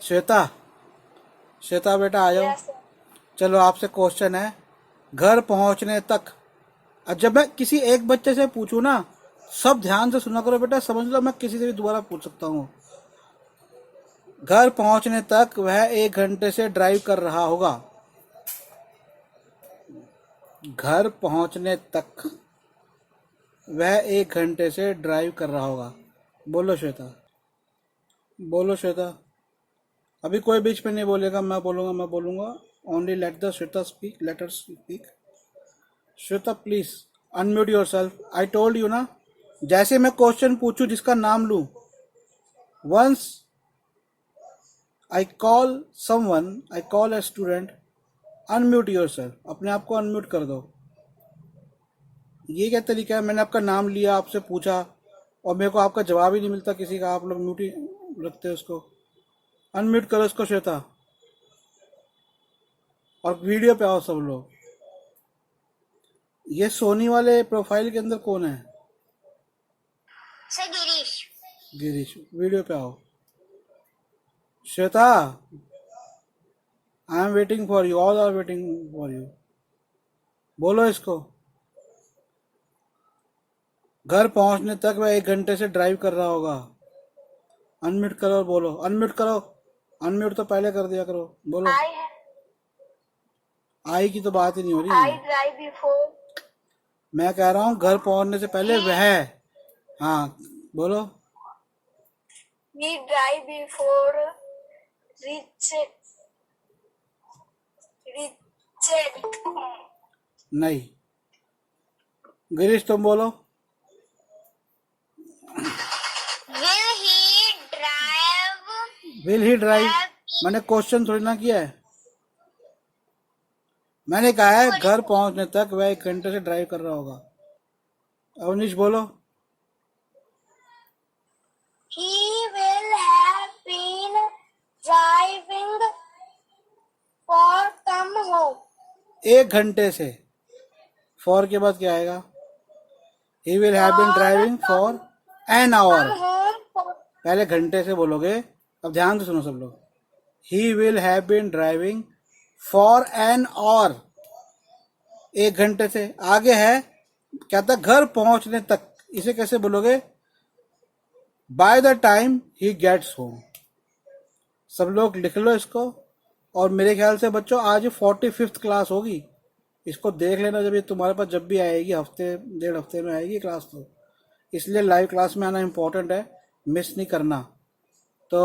श्वेता, श्वेता बेटा आ जाओ। यस चलो आपसे क्वेश्चन है, घर पहुंचने तक। और जब मैं किसी एक बच्चे से पूछूं ना, सब ध्यान से सुना करो बेटा, समझ लो मैं किसी से भी दोबारा पूछ सकता हूँ। घर पहुंचने तक वह 1 घंटे से ड्राइव कर रहा होगा। घर पहुंचने तक वह 1 घंटे से ड्राइव कर रहा होगा। बोलो श्वेता, बोलो श्वेता। अभी कोई बीच में नहीं बोलेगा, मैं बोलूंगा, मैं बोलूंगा। Only let the Shweta speak, let her speak. Shweta please unmute yourself. I told you ना, जैसे मैं क्वेश्चन पूछूं जिसका नाम लूं, once I call someone, I call a student, unmute yourself. अपने आप को अनम्यूट कर दो। ये क्या तरीका है? मैंने आपका नाम लिया, आपसे पूछा और मेरे को आपका जवाब ही नहीं मिलता किसी का, आप लोग म्यूट ही रखते हो उसको। अनम्यूट करो इसको श्वेता, और वीडियो पे आओ सब लोग। ये सोनी वाले प्रोफाइल के अंदर कौन है? सर गिरीश। गिरीश, वीडियो पे आओ। Shweta, I am waiting for you, all are waiting for you. बोलो इसको। घर पहुंचने तक वह 1 घंटे से ड्राइव कर रहा होगा। अनम्यूट करो और बोलो, अनम्यूट करो। अनम्यूट तो पहले कर दिया करो, बोलो। आई की तो बात ही नहीं हो रही। I drive before. मैं कह रहा हूँ घर पहुंचने से पहले वह। हाँ बोलो। ही ड्राइव बिफोर रिच रिचेड। नहीं, गिरीश तुम बोलो। Will he drive. Will he drive, मैंने क्वेश्चन थोड़ी ना किया है। मैंने कहा है घर पहुंचने तक वह 1 घंटे से ड्राइव कर रहा होगा। अवनीश बोलो। He will have been driving for come home. 1 घंटे से, फॉर के बाद क्या आएगा? He will have been driving for an hour. Come home for पहले घंटे से बोलोगे, अब ध्यान से सुनो सब लोग। He will have been driving for an hour, 1 घंटे से। आगे है क्या था? घर पहुंचने तक। इसे कैसे बोलोगे? By the time he gets home. सब लोग लिख लो इसको। और मेरे ख्याल से बच्चों आज 45th क्लास होगी, इसको देख लेना जब ये तुम्हारे पास जब भी आएगी, हफ्ते 1.5 हफ्ते में आएगी क्लास। तो इसलिए लाइव क्लास में आना इम्पोर्टेंट है, मिस नहीं करना। तो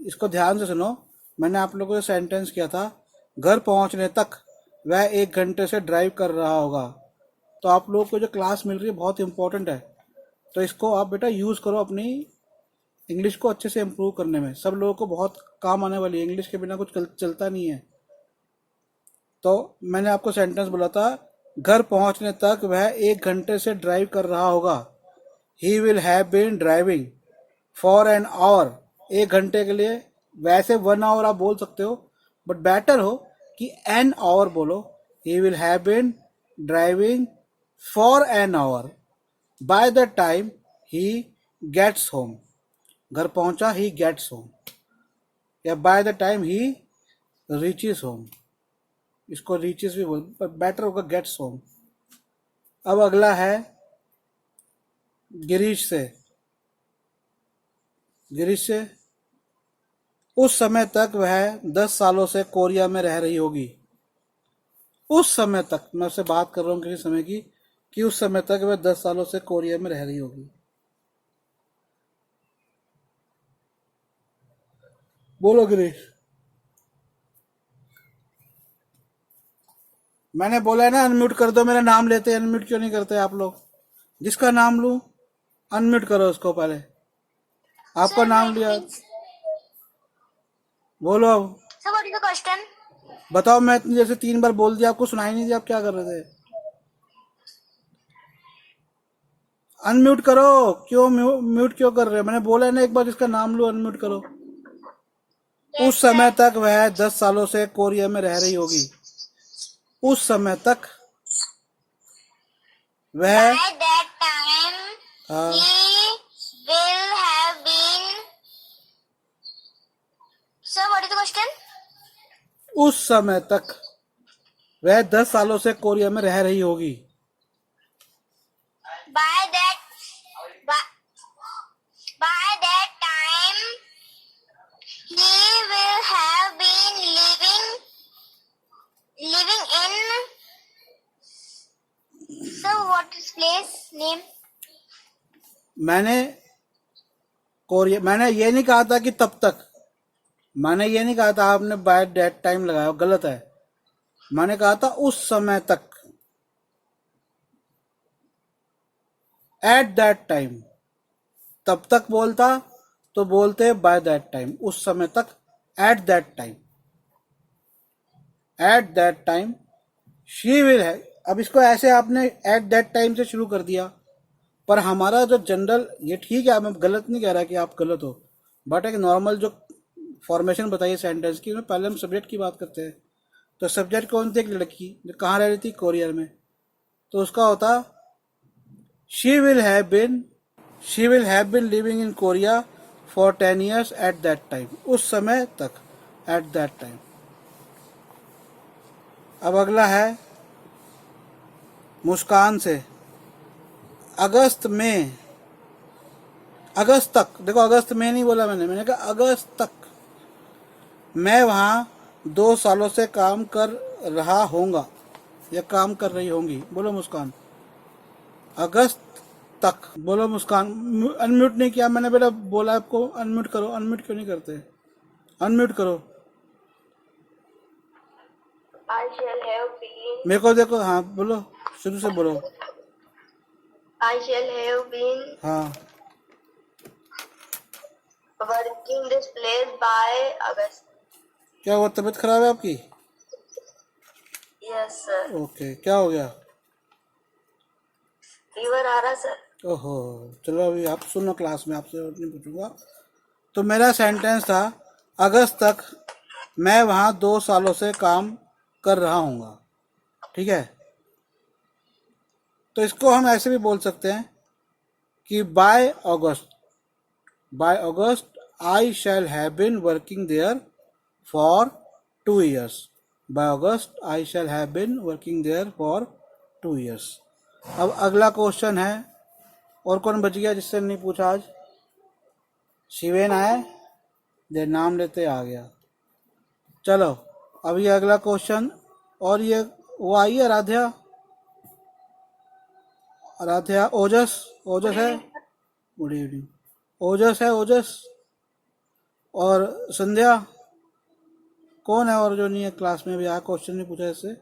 इसको ध्यान से सुनो। मैंने आप लोगों को सेंटेंस किया था, घर पहुंचने तक वह 1 घंटे से ड्राइव कर रहा होगा। तो आप लोगों को जो क्लास मिल रही है बहुत इंपॉर्टेंट है, तो इसको आप बेटा यूज़ करो अपनी इंग्लिश को अच्छे से इम्प्रूव करने में। सब लोगों को बहुत काम आने वाली है, इंग्लिश के बिना कुछ चलता नहीं है। तो मैंने आपको सेंटेंस बोला था, घर पहुंचने तक वह 1 घंटे से ड्राइव कर रहा होगा। He will have been driving for an hour, 1 घंटे के लिए। वैसे 1 आवर आप बोल सकते हो, बट बेटर हो कि एन आवर बोलो। He will have been driving for an hour by the time he gets home. घर पहुंचा, ही गेट्स होम, या by the time he reaches home. इसको रीचेस भी बोल, पर बेटर होगा गेट्स होम। अब अगला है गिरीश से। गिरीश से, उस समय तक वह 10 सालों से कोरिया में रह रही होगी। उस समय तक, मैं उससे बात कर रहा हूँ किसी समय की, कि उस समय तक वह 10 सालों से कोरिया में रह रही होगी। बोलो गिरीश। मैंने बोला है ना अनम्यूट कर दो, मेरा नाम लेते हैं, अनम्यूट क्यों नहीं करते आप लोग? जिसका नाम लूं अनम्यूट करो उसको पहले। आपका नाम लिया, बोलो अब। Sir what is the question? बताओ। मैं इतनी जैसे 3 बार बोल दिया, आपको सुनाई नहीं दिया, आप क्या कर रहे थे? अनम्यूट करो। क्यों म्यूट क्यों कर रहे हो? मैंने बोला है ना एक बार, जिसका नाम लो अनम्यूट करो। उस समय तक वह 10 सालों से कोरिया में रह रही होगी। उस समय तक वह, By that हाँ, He will have been. Sir, what is the question? उस समय तक वह 10 सालों से कोरिया में रह रही होगी। By that time, he will have been living in. So, what is place name? मैंने ये नहीं कहा था कि तब तक, मैंने ये नहीं कहा था आपने बाय दैट टाइम लगाया, गलत है। मैंने कहा था उस समय तक, एट दैट टाइम। तब तक बोलता तो बोलते बाय दैट टाइम, उस समय तक, at that time. At that time she will है। अब इसको ऐसे आपने एट दैट टाइम से शुरू कर दिया, पर हमारा जो जनरल, ये ठीक है, मैं गलत नहीं कह रहा कि आप गलत हो, बट एक नॉर्मल जो फॉर्मेशन बताइए सेंटेंस की, उसमें पहले हम सब्जेक्ट की बात करते हैं। तो सब्जेक्ट कौन थी? एक लड़की जो कहाँ रह रही थी? कोरिया में। तो उसका होता she will have been living in Korea for 10 years at that time, उस समय तक, एट दैट टाइम। अब अगला है मुस्कान से, अगस्त में, अगस्त तक। देखो अगस्त में नहीं बोला मैंने कहा अगस्त तक मैं वहाँ 2 सालों से काम कर रहा होऊंगा या काम कर रही होंगी। बोलो मुस्कान, अगस्त तक। बोलो मुस्कान। अनम्यूट नहीं किया मैंने, बेटा बोला आपको अनम्यूट करो, अनम्यूट क्यों नहीं करते? अनम्यूट करो। I shall have been. मेरे को देखो, हाँ बोलो, शुरू से बोलो। I shall have been हाँ, working this place by August. क्या हुआ? तबीयत खराब है आपकी? Yes, sir. ओके, क्या हो गया? Fever आ रहा सर। ओहो, चलो अभी आप सुनो, क्लास में आपसे और नहीं पूछूंगा। तो मेरा सेंटेंस था अगस्त तक मैं वहाँ 2 सालों से काम कर रहा हूँगा। ठीक है, तो इसको हम ऐसे भी बोल सकते हैं कि by August I shall have been working there for 2 years। By August I shall have been working there for 2 years। अब अगला क्वेश्चन है, और कौन बच गया जिससे नहीं पूछा आज? शिवेन आए, दे नाम लेते आ गया। चलो अब ये अगला क्वेश्चन, और ये वो आई है आराध्या, ओजस है, गुड इवनिंग। ओजस है, ओजस और संध्या, कौन है और जो नहीं है क्लास में भी आया, क्वेश्चन नहीं पूछा इससे?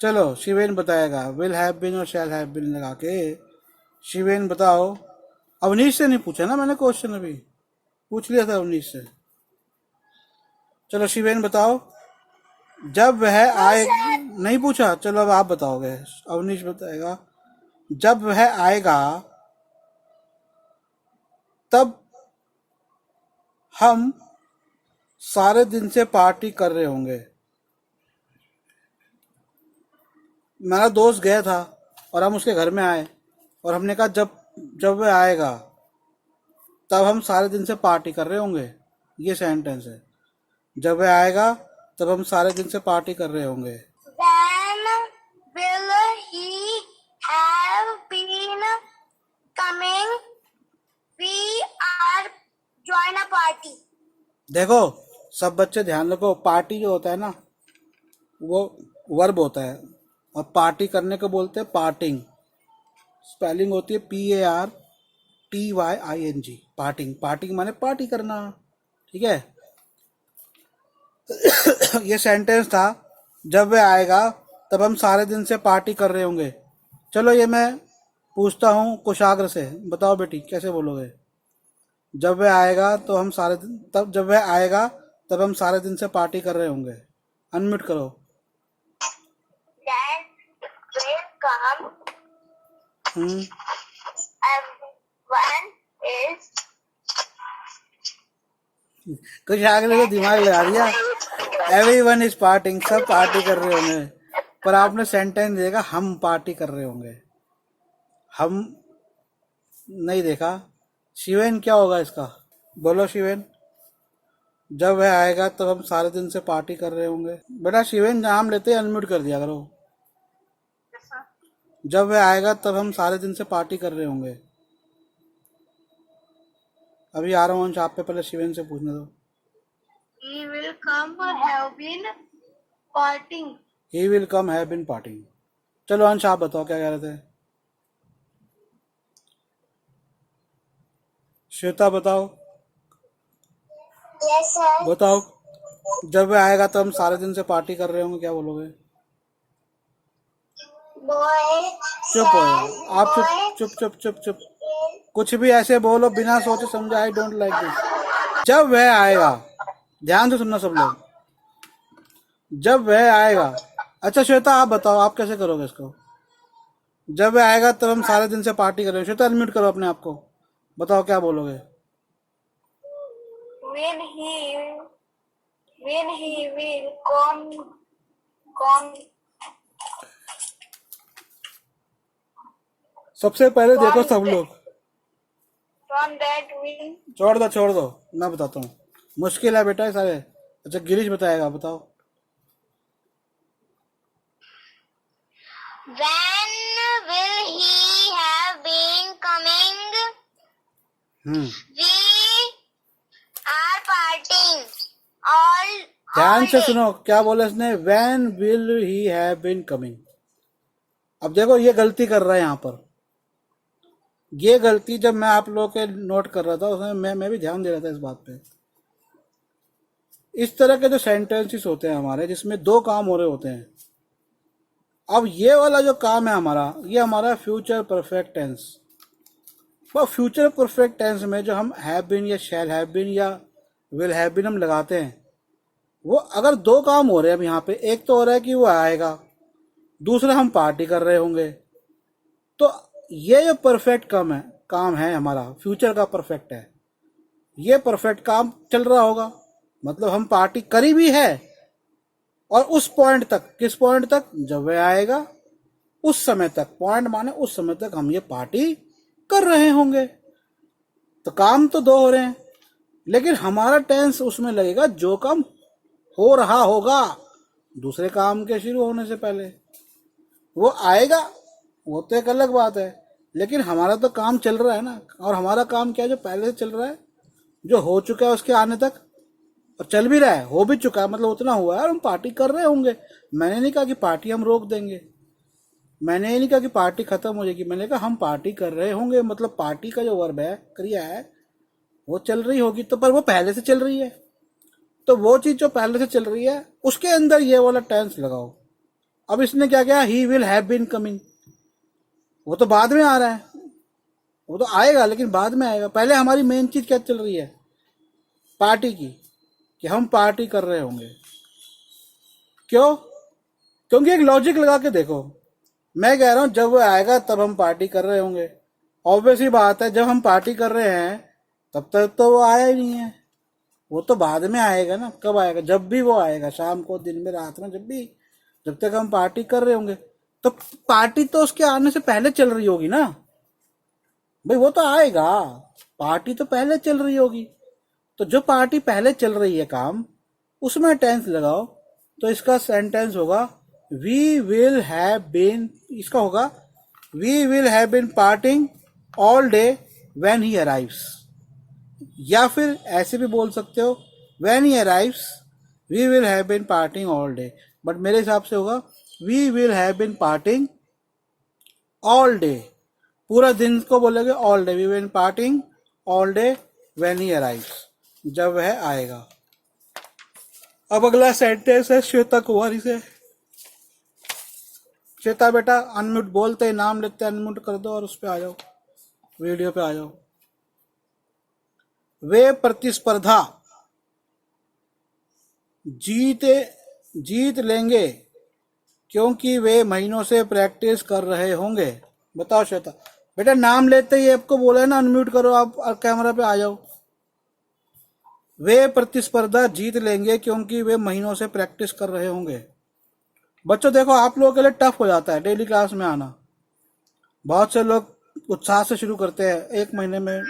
चलो शिवेन बताएगा, विल हैव बीन और शैल हैव बीन लगा के। शिवेन बताओ। अवनीश से नहीं पूछा ना मैंने क्वेश्चन, अभी पूछ लिया था अवनीश से। चलो शिवेन बताओ, जब वह आए, नहीं पूछा? चलो अब आप बताओगे, अवनीश बताएगा। जब वह आएगा तब हम सारे दिन से पार्टी कर रहे होंगे। मेरा दोस्त गया था और हम उसके घर में आए और हमने कहा जब वह आएगा तब हम सारे दिन से पार्टी कर रहे होंगे। ये सेंटेंस है, जब वह आएगा तब हम सारे दिन से पार्टी कर रहे होंगे। When will he have been coming? We are join a party. देखो सब बच्चे ध्यान रखो, पार्टी जो होता है ना वो वर्ब होता है, और पार्टी करने को बोलते हैं पार्टिंग। स्पेलिंग होती है PARTYING, पार्टिंग। पार्टिंग माने पार्टी करना। ठीक है, ये सेंटेंस था, जब वह आएगा तब हम सारे दिन से पार्टी कर रहे होंगे। चलो ये मैं पूछता हूँ कुशाग्र से, बताओ बेटी कैसे बोलोगे? जब वह आएगा तो हम सारे दिन, तब जब वह आएगा तब हम सारे दिन से पार्टी कर रहे होंगे। अनम्यूट करो। That will come. Everyone is. कुशाग्र को दिमाग लगा दिया, एवरीवन इज पार्टिंग, सब पार्टी कर रहे होंगे, पर आपने सेंटेंस देगा हम पार्टी कर रहे होंगे। हम नहीं देखा। शिवेन क्या होगा इसका? बोलो शिवेन। जब वह आएगा तब हम सारे दिन से पार्टी कर रहे होंगे। बेटा शिवेन नाम लेते ही अनम्यूट कर दिया करो। जब वह आएगा तब हम सारे दिन से पार्टी कर रहे होंगे। अभी आ रहा हूँ अंश, आप पे पहले शिवेन से पूछने दो। He will come have been partying. He will come have been partying. चलो अंश आप बताओ क्या कह रहे थे। श्वेता बताओ। Yes, sir. बताओ। जब वह आएगा तो हम सारे दिन से पार्टी कर रहे होंगे, क्या बोलोगे? Boy, चुप हो जाओ आप, चुप चुप चुप चुप चुप। कुछ भी ऐसे बोलो बिना सोचे समझे, आई डोंट लाइक दिस। जब वह आएगा, ध्यान से सुनना सब लोग। जब वह आएगा, अच्छा श्वेता आप बताओ आप कैसे करोगे इसको। जब वह आएगा तब हम सारे दिन से पार्टी करेंगे। श्वेता अनम्यूट करो अपने आप को, बताओ क्या बोलोगे। when he will come सबसे पहले देखो सब लोग। from that will छोड़ दो, मैं बताता हूँ। मुश्किल है बेटा ये सारे। अच्छा गिरीश बताएगा, बताओ। when will he have been coming? We are partying all ध्यान से day. सुनो क्या बोला इसने, when will he have been coming. अब देखो ये गलती कर रहा है यहाँ पर। ये गलती जब मैं आप लोगों के नोट कर रहा था उसमें मैं भी ध्यान दे रहा था इस बात पे। इस तरह के जो सेंटेंसेस होते हैं हमारे जिसमें दो काम हो रहे होते हैं। अब ये वाला जो काम है हमारा, ये हमारा फ्यूचर परफेक्ट टेंस। वो फ्यूचर परफेक्ट टेंस में जो हम हैव बीन या शैल हैव बीन या विल हैव बीन हम लगाते हैं, वो अगर दो काम हो रहे हैं अब यहाँ पे, एक तो हो रहा है कि वो आएगा, दूसरा हम पार्टी कर रहे होंगे, तो ये जो परफेक्ट काम है हमारा फ्यूचर का परफेक्ट है, ये परफेक्ट काम चल रहा होगा। मतलब हम पार्टी करी भी है, और उस पॉइंट तक, किस पॉइंट तक, जब वह आएगा उस समय तक, पॉइंट माने उस समय तक हम ये पार्टी कर रहे होंगे। तो काम तो दो हो रहे हैं, लेकिन हमारा टेंस उसमें लगेगा जो काम हो रहा होगा दूसरे काम के शुरू होने से पहले। वो आएगा वो तो एक अलग बात है, लेकिन हमारा तो काम चल रहा है ना। और हमारा काम क्या है, जो पहले से चल रहा है, जो हो चुका है उसके आने तक, और चल भी रहा है, हो भी चुका है, मतलब उतना हुआ है और हम पार्टी कर रहे होंगे। मैंने नहीं कहा कि पार्टी हम रोक देंगे, मैंने ये नहीं कहा कि पार्टी खत्म हो जाएगी, मैंने कहा हम पार्टी कर रहे होंगे। मतलब पार्टी का जो वर्ब है, क्रिया है, वो चल रही होगी, तो पर वो पहले से चल रही है, तो वो चीज जो पहले से चल रही है उसके अंदर ये वाला टेंस लगाओ। अब इसने क्या किया, he will have been coming, वो तो बाद में आ रहा है, वो तो आएगा लेकिन बाद में आएगा। पहले हमारी मेन चीज क्या चल रही है, पार्टी की, कि हम पार्टी कर रहे होंगे। क्यों? क्योंकि एक लॉजिक लगा के देखो, मैं कह रहा हूं जब वो आएगा तब हम पार्टी कर रहे होंगे। ऑब्वियस ही बात है, जब हम पार्टी कर रहे हैं तब तक तो वो आया ही नहीं है, वो तो बाद में आएगा ना। कब आएगा? जब भी वो आएगा, शाम को, दिन में, रात में, जब भी, जब तक हम पार्टी कर रहे होंगे। तो पार्टी तो उसके आने से पहले चल रही होगी ना भाई, वो तो आएगा, पार्टी तो पहले चल रही होगी। तो जो पार्टी पहले चल रही है काम, उसमें टेंस लगाओ, तो इसका सेंटेंस होगा वी विल हैव बीन, इसका होगा we will have been partying all day when he arrives. या फिर ऐसे भी बोल सकते हो, when he arrives we will have been partying all day. But मेरे हिसाब से होगा we will have been partying all day, पूरा दिन को बोलेंगे all day, we will partying all day when he arrives, जब वह आएगा। अब अगला सेंटेंस है श्वेता कुमारी से। श्वेता बेटा अनम्यूट, बोलते ही नाम लेते अनम्यूट कर दो और उस पे आ जाओ, वीडियो पे आ जाओ। वे प्रतिस्पर्धा जीत लेंगे क्योंकि वे महीनों से प्रैक्टिस कर रहे होंगे। बताओ श्वेता बेटा, नाम लेते ही आपको बोला है ना अनम्यूट करो, आप कैमरा पे आ जाओ। वे प्रतिस्पर्धा जीत लेंगे क्योंकि वे महीनों से प्रैक्टिस कर रहे होंगे। बच्चों देखो, आप लोगों के लिए टफ हो जाता है डेली क्लास में आना। बहुत से लोग उत्साह से शुरू करते हैं एक महीने में,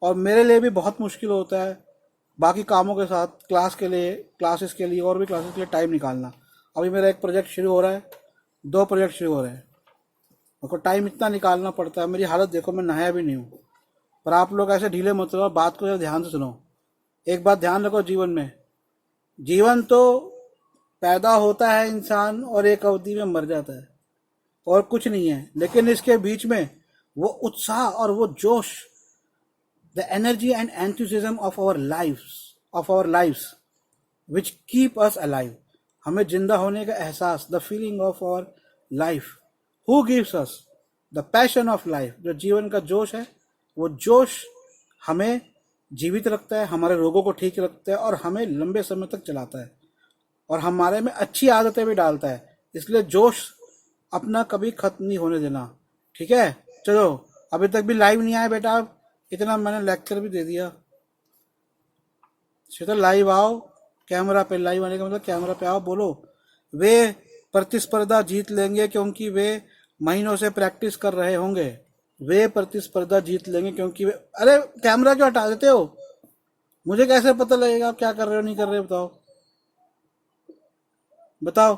और मेरे लिए भी बहुत मुश्किल होता है बाकी कामों के साथ, क्लासेस के लिए और भी क्लासेस के लिए टाइम निकालना। अभी मेरा एक प्रोजेक्ट शुरू हो रहा है, 2 प्रोजेक्ट शुरू हो रहे हैं, मेरे को टाइम इतना निकालना पड़ता है। मेरी हालत देखो, मैं नहाया भी नहीं हूँ। पर आप लोग ऐसे ढीले मत रहो, बात को जरा ध्यान से सुनो। एक बात ध्यान रखो, जीवन में, जीवन तो पैदा होता है इंसान और एक अवधि में मर जाता है, और कुछ नहीं है। लेकिन इसके बीच में वो उत्साह और वो जोश, the energy and enthusiasm of our lifes which keep us alive, हमें जिंदा होने का एहसास, the feeling of our life, who gives us the passion of life, जो जीवन का जोश है, वो जोश हमें जीवित रखता है, हमारे रोगों को ठीक रखता है और हमें लंबे समय तक चलाता है, और हमारे में अच्छी आदतें भी डालता है। इसलिए जोश अपना कभी खत्म नहीं होने देना, ठीक है। चलो, अभी तक भी लाइव नहीं आए बेटा आप, इतना मैंने लेक्चर भी दे दिया। शीतल लाइव आओ, कैमरा पे, लाइव आने का मतलब कैमरा पे आओ, बोलो। वे प्रतिस्पर्धा जीत लेंगे क्योंकि वे महीनों से प्रैक्टिस कर रहे होंगे। वे प्रतिस्पर्धा जीत लेंगे क्योंकि वे, अरे कैमरा क्यों हटा देते हो? मुझे कैसे पता लगेगा आप क्या कर रहे हो नहीं कर रहे हो? बताओ बताओ।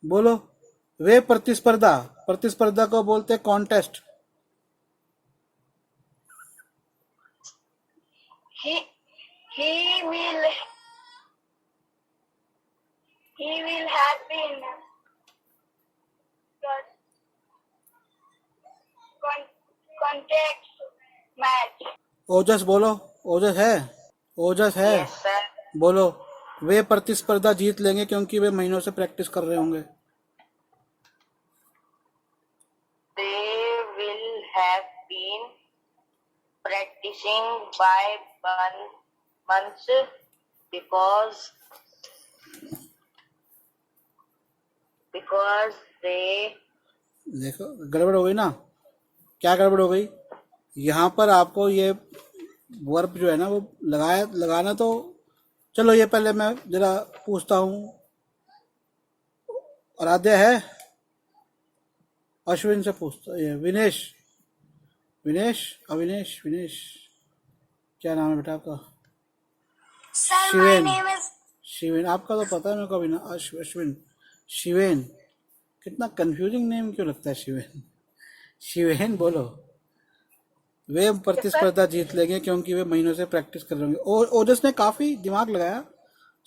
बोलो। वे प्रतिस्पर्धा, प्रतिस्पर्धा को बोलते contest. He he will he will have been contact match. ओजस बोलो, ओजस है, ओजस है। Yes, sir. बोलो, वे प्रतिस्पर्धा जीत लेंगे क्योंकि वे महीनों से प्रैक्टिस कर रहे होंगे। They will have been practicing by months because they देखो गड़बड़ हो गई ना, क्या गड़बड़ हो गई? यहाँ पर आपको ये वर्ब जो है ना वो लगाना। तो चलो, ये पहले मैं जरा पूछता हूँ, आराध्या है? अश्विन से पूछता, ये विनेश, क्या नाम है बेटा आपका? Sir, my Shiven, name is शिवेन, आपका तो पता है मेरे को अभी ना, अश्विन, शिवेन। कितना कंफ्यूजिंग नेम क्यों लगता है शिवेन? शिवेन बोलो। वे प्रतिस्पर्धा जीत लेंगे क्योंकि वे महीनों से प्रैक्टिस कर रहे होंगे। ओजस ने काफी दिमाग लगाया,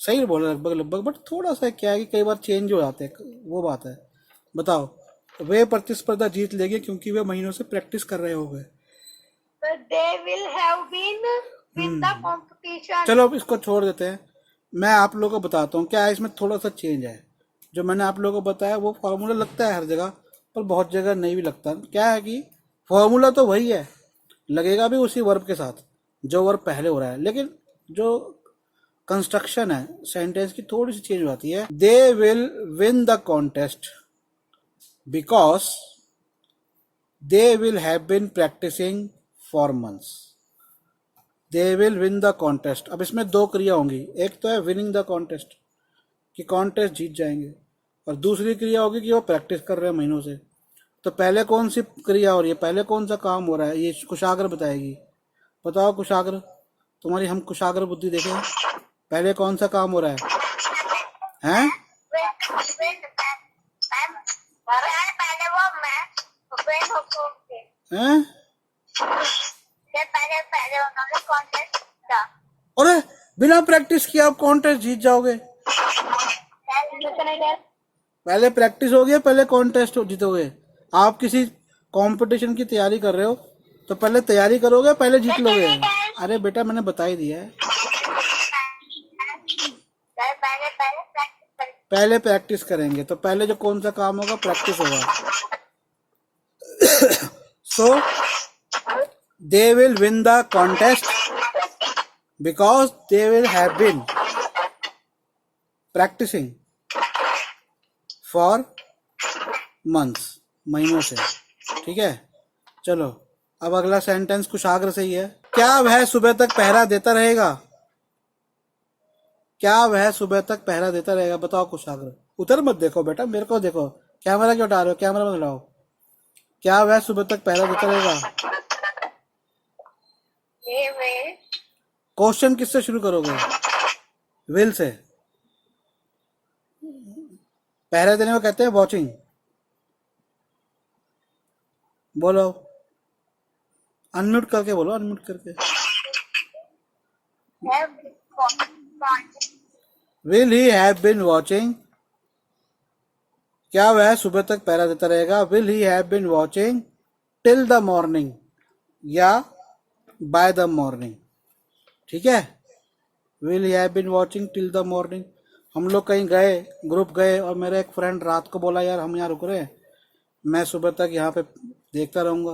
सही बोला लगभग, बट थोड़ा सा क्या है कि कई बार चेंज हो जाते हैं, वो बात है। बताओ, वे प्रतिस्पर्धा जीत लेंगे क्योंकि वे महीनों से प्रैक्टिस कर रहे होंगे। they will have been win the competition. चलो अब इसको छोड़ देते हैं, मैं आप लोगों को बताता हूँ क्या है इसमें थोड़ा सा चेंज है। जो मैंने आप लोगों को बताया वो फॉर्मूला लगता है हर जगह, पर बहुत जगह नहीं भी लगता। क्या है कि फॉर्मूला तो वही है, लगेगा भी उसी वर्ब के साथ जो वर्ब पहले हो रहा है, लेकिन जो कंस्ट्रक्शन है सेंटेंस की थोड़ी सी चेंज हो जाती है। They will win the contest because they will have been practising for months. They will win the contest, अब इसमें 2 क्रिया होंगी, एक तो है विनिंग द कॉन्टेस्ट कि कॉन्टेस्ट जीत जाएंगे, और दूसरी क्रिया होगी कि वो प्रैक्टिस कर रहे हैं महीनों से। तो पहले कौन सी क्रिया हो रही है, पहले कौन सा काम हो रहा है, ये कुशाग्र बताएगी। बताओ कुशाग्र, तुम्हारी हम कुशाग्र बुद्धि देखें, पहले कौन सा काम हो रहा है? हैं? पहले वो मैं हैं? पहले उन्होंने कॉन्टेस्ट था। अरे बिना प्रैक्टिस किए आप कॉन्टेस्ट जीत जाओगे? पहले प्रैक्टिस हो गया, पहले कॉन्टेस्ट जीतोगे। आप किसी कंपटीशन की तैयारी कर रहे हो तो पहले तैयारी करोगे, पहले जीत लोगे। अरे बेटा मैंने बता ही दिया है, पहले प्रैक्टिस करेंगे। तो पहले जो कौन सा काम होगा, प्रैक्टिस होगा। So they will win the contest because they will have been practising for months, महीनों से। ठीक है, चलो अब अगला सेंटेंस कुशाग्र से ही है। क्या वह सुबह तक पहरा देता रहेगा? क्या वह सुबह तक पहरा देता रहेगा? बताओ कुशाग्र। उधर मत देखो बेटा, मेरे को देखो। कैमरा क्यों हटा रहे हो? कैमरा मत लाओ। क्या वह सुबह तक पहरा देता रहेगा? He will. क्वेश्चन किससे शुरू करोगे? Will say. पहरा देने को कहते हैं वॉचिंग। बोलो, अनम्यूट करके बोलो, अनम्यूट करके। Have watched. Will he have been watching? क्या वह सुबह तक पहरा देता रहेगा? Will he have been watching till the morning या बाय द मॉर्निंग? ठीक है, will he have been watching till the morning. हम लोग कहीं गए, ग्रुप गए, और मेरा एक फ्रेंड रात को बोला यार हम यहाँ रुक रहे हैं, मैं सुबह तक यहाँ पे देखता रहूँगा।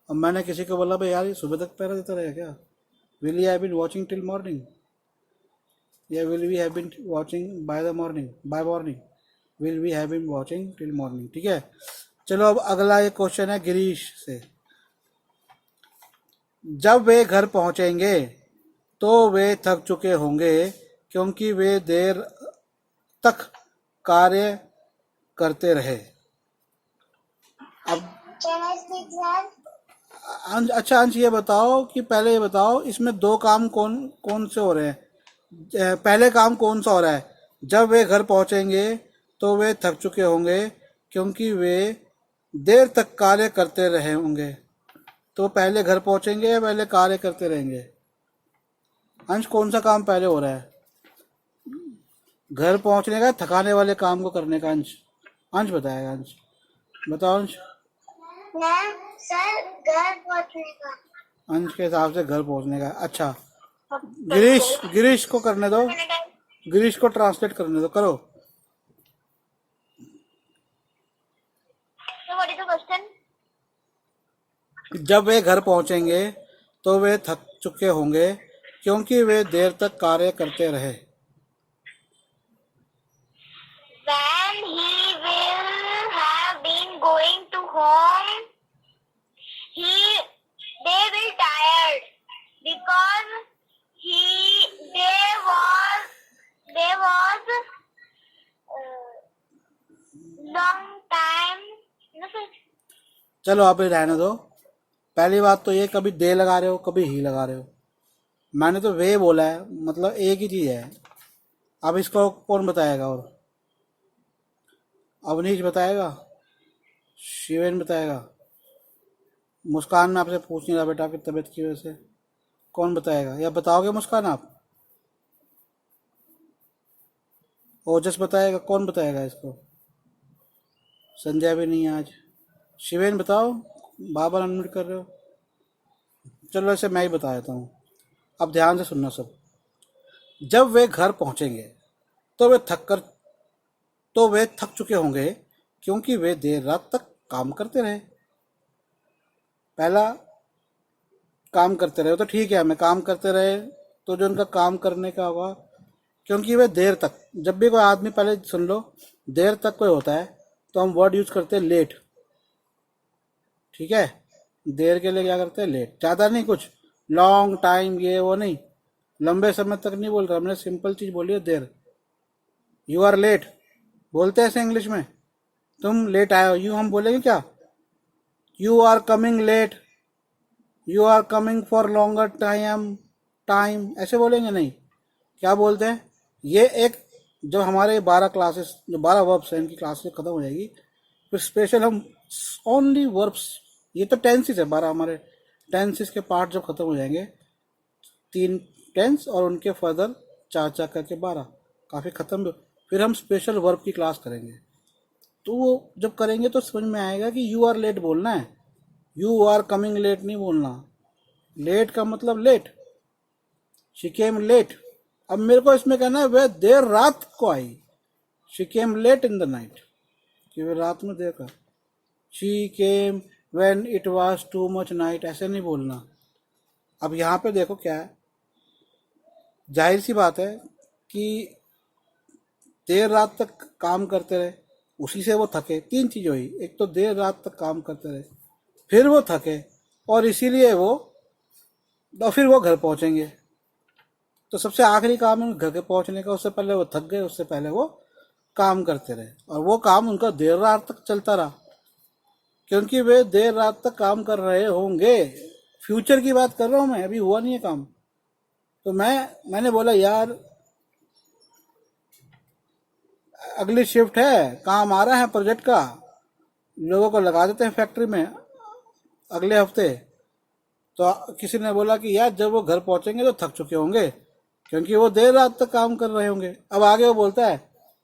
और मैंने किसी को बोला भाई यार ये सुबह तक पहरा देता रहेगा क्या? Will he have been watching till morning या will we have been watching by the morning, by morning? Will we have been watching till morning. ठीक है, चलो अब अगला ये क्वेश्चन है गिरीश से। जब वे घर पहुंचेंगे तो वे थक चुके होंगे क्योंकि वे देर तक कार्य करते रहे। अब Can I speak that? अच्छा अंश ये बताओ कि पहले ये बताओ इसमें दो काम कौन कौन से हो रहे हैं? पहले काम कौन सा हो रहा है? जब वे घर पहुंचेंगे तो वे थक चुके होंगे क्योंकि वे देर तक कार्य करते रहे होंगे। तो पहले घर पहुंचेंगे या पहले कार्य करते रहेंगे? अंश कौन सा काम पहले हो रहा है? घर पहुंचने का, थकाने वाले काम को करने का? अंश अंश बताएगा। अंश बताओ। अंश मैम सर घर पहुंचने का। अंश के हिसाब से घर पहुंचने का। अच्छा, गिरीश को करने दो, गिरीश को ट्रांसलेट करने दो, करो। So what is the question? जब वे घर पहुंचेंगे तो वे थक चुके होंगे क्योंकि वे देर तक कार्य करते रहे। When he will have been going to home, they will tired because there was long time. No, sir. चलो आप ही रहने दो। पहली बात तो ये कभी दे लगा रहे हो, कभी ही लगा रहे हो। मैंने तो वे बोला है, मतलब एक ही चीज है। अब इसको कौन बताएगा? और अवनीश बताएगा, शिवेन बताएगा, मुस्कान में आपसे पूछ नहीं रहा बेटा आपकी तबीयत की वजह से। कौन बताएगा? या बताओगे मुस्कान आप? ओजस बताएगा? कौन बताएगा इसको? संजय भी नहीं है आज। शिवेन बताओ, बाबर अनम्यूट कर रहे हो। चलो ऐसे मैं ही बता देता हूँ, अब ध्यान से सुनना सब। जब वे घर पहुंचेंगे तो वे थक चुके होंगे क्योंकि वे देर रात तक काम करते रहे। पहला काम करते रहे तो ठीक है, हमें काम करते रहे तो जो उनका काम करने का होगा, क्योंकि वे देर तक, जब भी कोई आदमी, पहले सुन लो, देर तक कोई होता है तो हम वर्ड यूज करते हैं लेट। ठीक है, देर के लिए क्या करते हैं? लेट। ज़्यादा नहीं, कुछ लॉन्ग टाइम ये वो नहीं, लंबे समय तक नहीं बोल रहा, हमने सिंपल चीज बोली है, देर। यू आर लेट बोलते हैं ऐसे इंग्लिश में, तुम लेट आए हो। यू हम बोलेंगे क्या? You are coming late, you are coming for longer time, ऐसे बोलेंगे नहीं। क्या बोलते हैं? ये एक, जो हमारे 12 क्लासेस, जो 12 वर्ब्स हैं, इनकी क्लासेस खत्म हो जाएगी, फिर स्पेशल हम ओनली वर्ब्स, ये तो टेंसेस है 12 हमारे, टेंसेस के पार्ट जब खत्म हो जाएंगे, 3 टेंस और उनके फर्दर 4 करके 12, काफ़ी खत्म। फिर हम स्पेशल वर्ब की क्लास करेंगे, तो वो जब करेंगे तो समझ में आएगा कि यू आर लेट बोलना है, यू आर कमिंग लेट नहीं बोलना। लेट का मतलब लेट, शी केम लेट। अब मेरे को इसमें कहना है वह देर रात को आई, she came late in the night, कि वह रात में देर का। She came when it was too much night, ऐसे नहीं बोलना। अब यहाँ पे देखो क्या है, जाहिर सी बात है कि देर रात तक काम करते रहे, उसी से वो थके। 3 चीज़ हुई, एक तो देर रात तक काम करते रहे, फिर वो थके, और इसीलिए वो, तो फिर वो घर पहुंचेंगे। तो सबसे आखिरी काम है घर के पहुंचने का, उससे पहले वो थक गए, उससे पहले वो काम करते रहे, और वो काम उनका देर रात तक चलता रहा, क्योंकि वे देर रात तक काम कर रहे होंगे। फ्यूचर की बात कर रहा हूं मैं, अभी हुआ नहीं है काम। तो मैंने बोला यार अगली शिफ्ट है, काम आ रहा है प्रोजेक्ट का, लोगों को लगा देते हैं फैक्ट्री में अगले हफ्ते। तो किसी ने बोला कि यार जब वो घर पहुंचेंगे तो थक चुके होंगे, क्योंकि वो देर रात तक काम कर रहे होंगे। अब आगे वो बोलता है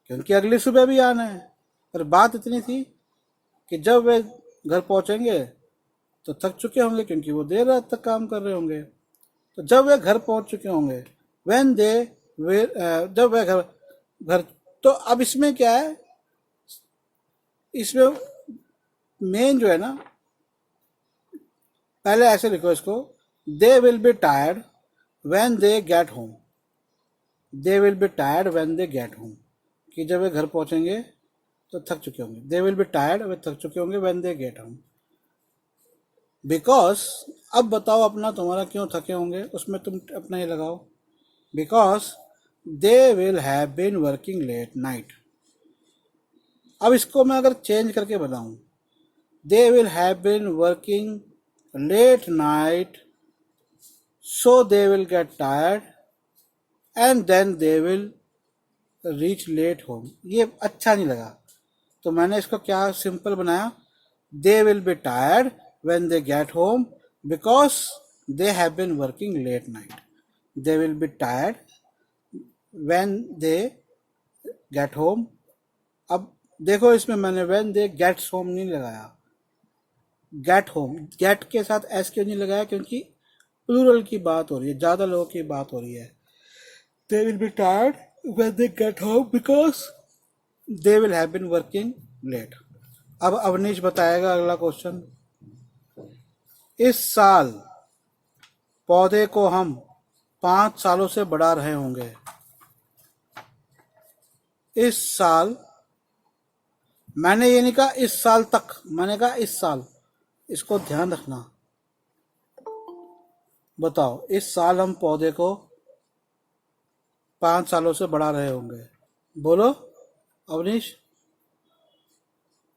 क्योंकि अगली सुबह भी आना है। पर बात इतनी थी कि जब वे घर पहुंचेंगे तो थक चुके होंगे, क्योंकि वो देर रात तक काम कर रहे होंगे। तो जब वे घर पहुंच चुके होंगे, when they जब वे घर घर तो अब इसमें क्या है, इसमें मेन जो है ना, पहले ऐसे लिखो इसको, they will be tired when they get home. They will be tired when they get home, कि जब वे घर पहुंचेंगे तो थक चुके होंगे। दे विल बी टायर्ड, वे थक चुके होंगे, when they get home. Because, अब बताओ अपना तुम्हारा क्यों थके होंगे, उसमें तुम अपना ही लगाओ। Because they will have been working late night. अब इसको मैं अगर चेंज करके बताऊं, they will have been working late night so they will get tired and then they will reach late home. ये अच्छा नहीं लगा, तो मैंने इसको क्या सिंपल बनाया, they will be tired when they get home because they have been working late night. They will be tired when they get home. अब देखो इसमें मैंने when they gets home नहीं लगाया, get home, get के साथ s क्यों नहीं लगाया, क्योंकि प्लूरल की बात हो रही है, ज्यादा लोगों की बात हो रही है। They will be tired when they get home because they will have been working late. अब अवनीश बताएगा अगला क्वेश्चन। इस साल पौधे को हम 5 सालों से बढ़ा रहे होंगे। इस साल, मैंने ये नहीं कहा इस साल तक, मैंने कहा इस साल, इसको ध्यान रखना। बताओ, इस साल हम पौधे को 5 सालों से बढ़ा रहे होंगे। बोलो अवनीश,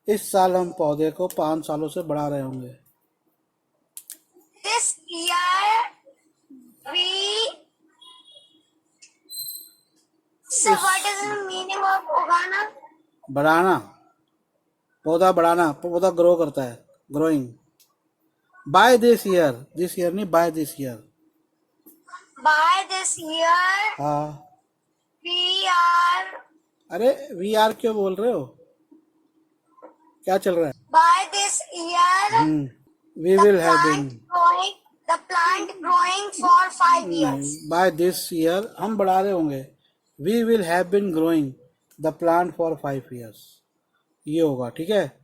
इस साल हम पौधे को 5 सालों से बढ़ा रहे होंगे। This year we. So what is the meaning of उगाना? बढ़ाना, पौधा बढ़ाना, पौधा ग्रो करता है, ग्रोइंग। बाय दिस ईयर नहीं, by this year. By this year हाँ, we are. अरे वी आर क्यों बोल रहे हो, क्या चल रहा है? By this year we will have been, the plant growing for 5 years. By this year हम बढ़ा रहे होंगे, we will have been growing the plant for 5 years। ये होगा, ठीक है।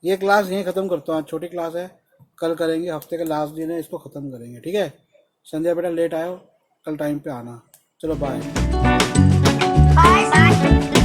ये क्लास यहीं ख़त्म करता हूँ, छोटी क्लास है, कल करेंगे, हफ्ते का लास्ट दिन है, इसको ख़त्म करेंगे, ठीक है। संध्या बेटा लेट आयो, कल टाइम पे आना। चलो बाय। Bye.